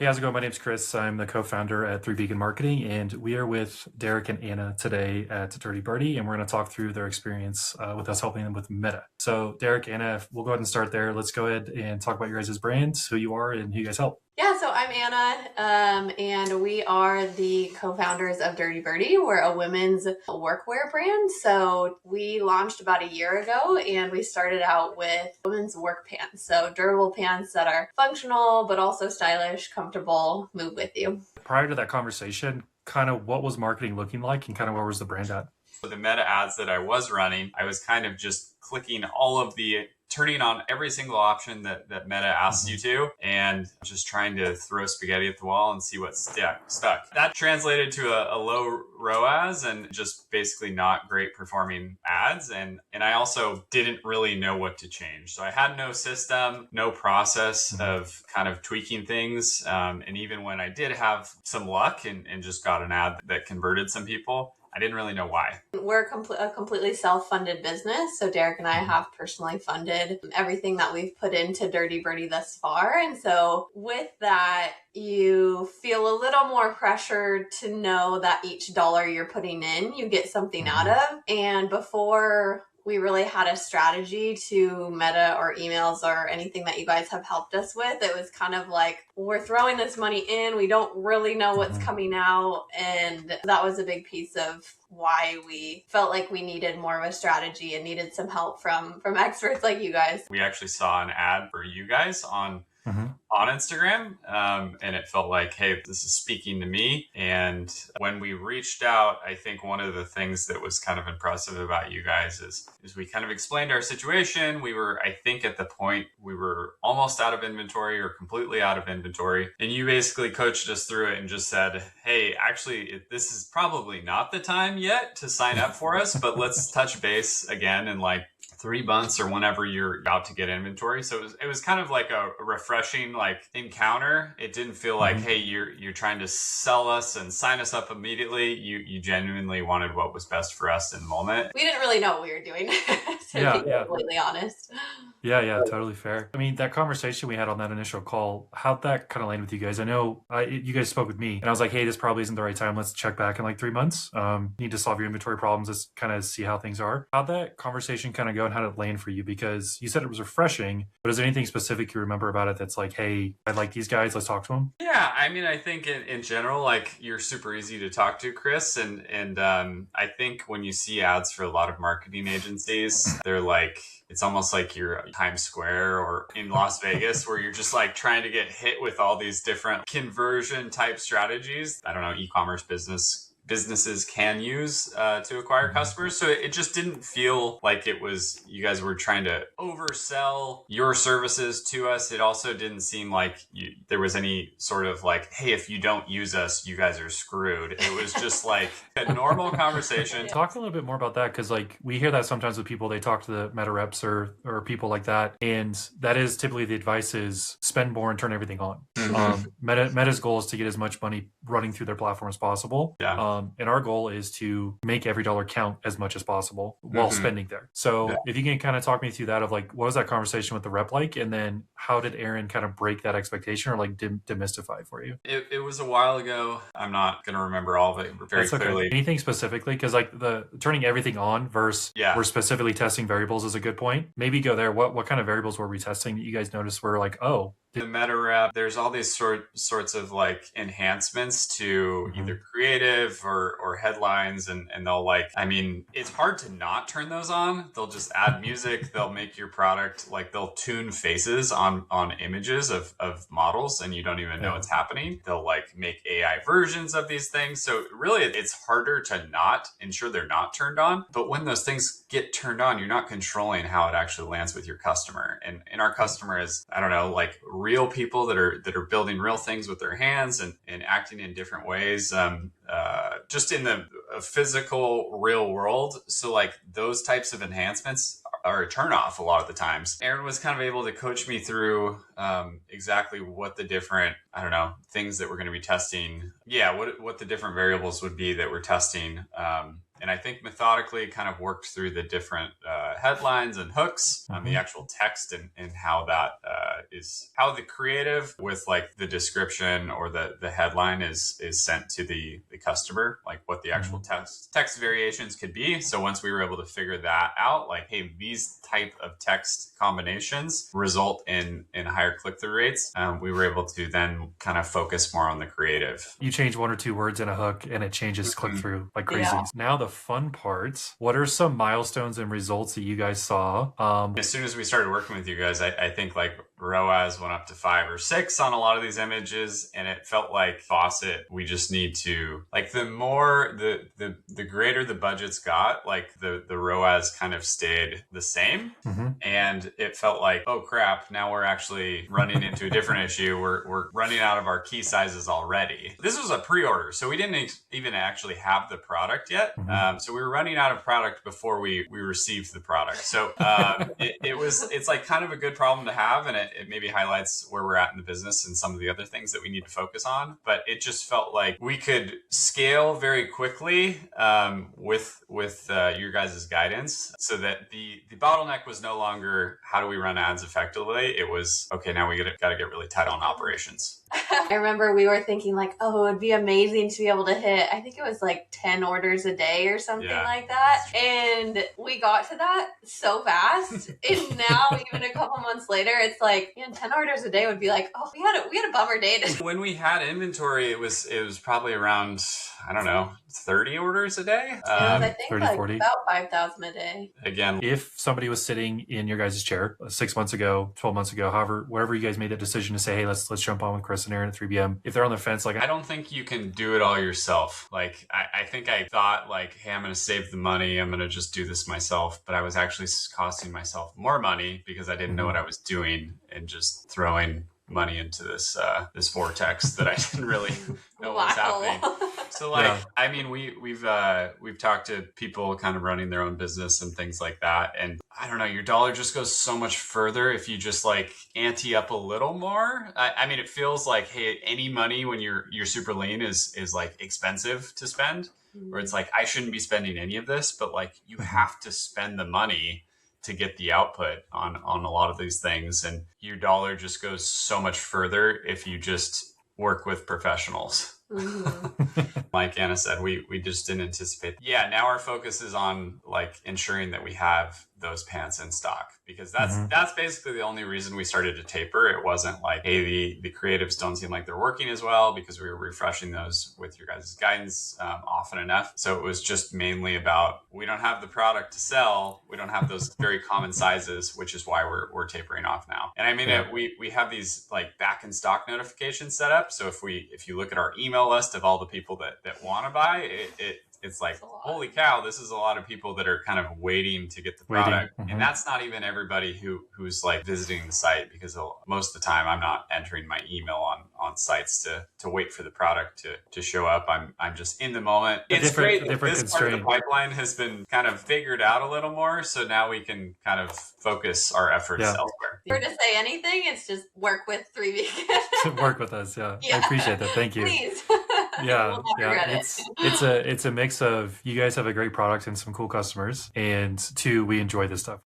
Hey, how's it going? My name's Chris. I'm the co-founder at Three Vegan Marketing, and we are with Derek and Anna today at Dirty Birdy, and we're going to talk through their experience with us helping them with Meta. So, Derek, Anna, we'll go ahead and start there. Let's go ahead and talk about your guys' brands, who you are, and who you guys help. Yeah, so I'm Anna, and we are the co-founders of Dirty Birdy. We're a women's workwear brand. So we launched about a year ago, and we started out with women's work pants. So durable pants that are functional, but also stylish, comfortable, move with you. Prior to that conversation, kind of what was marketing looking like and kind of where was the brand at? For the Meta ads that I was running, I was kind of just clicking turning on every single option that Meta asks you to, and just trying to throw spaghetti at the wall and see what stuck. That translated to a low ROAS and just basically not great performing ads. And I also didn't really know what to change. So I had no system, no process of kind of tweaking things. And even when I did have some luck and just got an ad that converted some people, I didn't really know why. We're a completely self-funded business. So Derek and I have personally funded everything that we've put into Dirty Birdy thus far. And so with that, you feel a little more pressure to know that each dollar you're putting in, you get something out of. And before we really had a strategy to Meta or emails or anything that you guys have helped us with, it was kind of like, we're throwing this money in, we don't really know what's coming out. And that was a big piece of why we felt like we needed more of a strategy and needed some help from experts like you guys. We actually saw an ad for you guys on Instagram, and it felt like, hey, this is speaking to me. And when we reached out, I think one of the things that was kind of impressive about you guys is we kind of explained our situation. We were, I think at the point, we were almost out of inventory or completely out of inventory. And you basically coached us through it and just said, hey, actually, this is probably not the time yet to sign up for us, but let's touch base again in like 3 months or whenever you're about to get inventory. So it was kind of like a refreshing like encounter. It didn't feel like, hey, you're trying to sell us and sign us up immediately. You genuinely wanted what was best for us in the moment. We didn't really know what we were doing, to be completely honest. Yeah, totally fair. I mean, that conversation we had on that initial call, how'd that kind of land with you guys? I know you guys spoke with me and I was like, hey, this probably isn't the right time. Let's check back in like 3 months. Need to solve your inventory problems. Let's kind of see how things are. How'd that conversation kind of go and how did it land for you? Because you said it was refreshing, but is there anything specific you remember about it that's like, hey, I like these guys, let's talk to them? Yeah, I mean, I think in general, like you're super easy to talk to, Chris. And I think when you see ads for a lot of marketing agencies, they're like, it's almost like you're at Times Square or in Las Vegas where you're just like trying to get hit with all these different conversion type strategies. I don't know, e-commerce businesses can use to acquire customers. So it just didn't feel like it was, you guys were trying to oversell your services to us. It also didn't seem like there was any sort of like, hey, if you don't use us, you guys are screwed. It was just like a normal conversation. Talk a little bit more about that, because like we hear that sometimes with people, they talk to the Meta reps or people like that. And that is typically the advice is spend more and turn everything on. Meta's goal is to get as much money running through their platform as possible. Yeah. And our goal is to make every dollar count as much as possible while spending there. So if you can kind of talk me through that of like, what was that conversation with the rep like? And then how did Aaron kind of break that expectation or like demystify for you? It was a while ago. I'm not going to remember all of it very clearly. Anything specifically? Because like the turning everything on versus we're specifically testing variables is a good point. Maybe go there. What kind of variables were we testing that you guys noticed were like, oh, the Meta rep, there's all these sorts of like enhancements to either creative or headlines, and they'll like, I mean, it's hard to not turn those on. They'll just add music, they'll make your product, like they'll tune faces on images of models and you don't even know what's happening. They'll like make AI versions of these things. So really it's harder to not ensure they're not turned on. But when those things get turned on, you're not controlling how it actually lands with your customer. And our customer is, I don't know, like real people that are building real things with their hands and acting in different ways, just in the physical real world. So like those types of enhancements are a turnoff a lot of the times. Aaron was kind of able to coach me through exactly what the different, I don't know, things that we're going to be testing. Yeah, what the different variables would be that we're testing. And I think methodically kind of worked through the different headlines and hooks on the actual text and how that is how the creative with like the description or the headline is sent to the customer, like what the actual text variations could be. So once we were able to figure that out, like, hey, these type of text combinations result in higher click-through rates, we were able to then kind of focus more on the creative. You change one or two words in a hook and it changes click-through like crazy. Yeah. Now the fun parts. What are some milestones and results that you guys saw? As soon as we started working with you guys, I think like ROAS went up to 5 or 6 on a lot of these images, and it felt like faucet. We just need to like the more the greater the budgets got, like the ROAS kind of stayed the same, and it felt like, oh crap, now we're actually running into a different issue. We're running out of our key sizes already. This was a pre-order, so we didn't even actually have the product yet. So we were running out of product before we received the product. So it's like kind of a good problem to have, and it maybe highlights where we're at in the business and some of the other things that we need to focus on. But it just felt like we could scale very quickly with your guys' guidance, so that the bottleneck was no longer how do we run ads effectively. It was, okay, now we got to get really tight on operations. I remember we were thinking like, oh, it would be amazing to be able to hit, I think it was like 10 orders a day or something like that. And we got to that so fast. And now even a couple months later, it's like, 10 orders a day would be like, oh, we had a bummer day today. When we had inventory, it was probably around, I don't know, 30 orders a day. I think 30, like 40. about 5,000 a day. Again, If somebody was sitting in your guys' chair 6 months ago, 12 months ago, however, wherever you guys made that decision to say, hey, let's jump on with Chris and Aaron at 3BM. If they're on the fence, like, I don't think you can do it all yourself. Like, I think I thought like, hey, I'm going to save the money. I'm going to just do this myself. But I was actually costing myself more money because I didn't know what I was doing and just throwing money into this vortex that I didn't really know what was happening. So like, I mean, we've talked to people kind of running their own business and things like that. And I don't know, your dollar just goes so much further if you just like ante up a little more. I mean, it feels like, hey, any money when you're super lean is like expensive to spend, or it's like, I shouldn't be spending any of this, but like you have to spend the money to get the output on a lot of these things. And your dollar just goes so much further if you just work with professionals. Like Anna said, we just didn't anticipate. Yeah, now our focus is on like ensuring that we have those pants in stock, because that's basically the only reason we started to taper. It wasn't like, hey, the creatives don't seem like they're working as well, because we were refreshing those with your guys' guidance often enough. So it was just mainly about, we don't have the product to sell. We don't have those very common sizes, which is why we're tapering off now. And I mean, we have these like back in stock notifications set up. So if you look at our email list of all the people that want to buy, it's like, holy cow, this is a lot of people that are kind of waiting to get the product. And that's not even everybody who's like visiting the site, because most of the time I'm not entering my email on sites to wait for the product to show up. I'm just in the moment. It's great. This part of the pipeline has been kind of figured out a little more. So now we can kind of focus our efforts elsewhere. If we're to say anything, it's just work with 3BM. Work with us. Yeah. I appreciate that. Thank you. Please. Yeah. It's a mix of, you guys have a great product and some cool customers, and 2, we enjoy this stuff.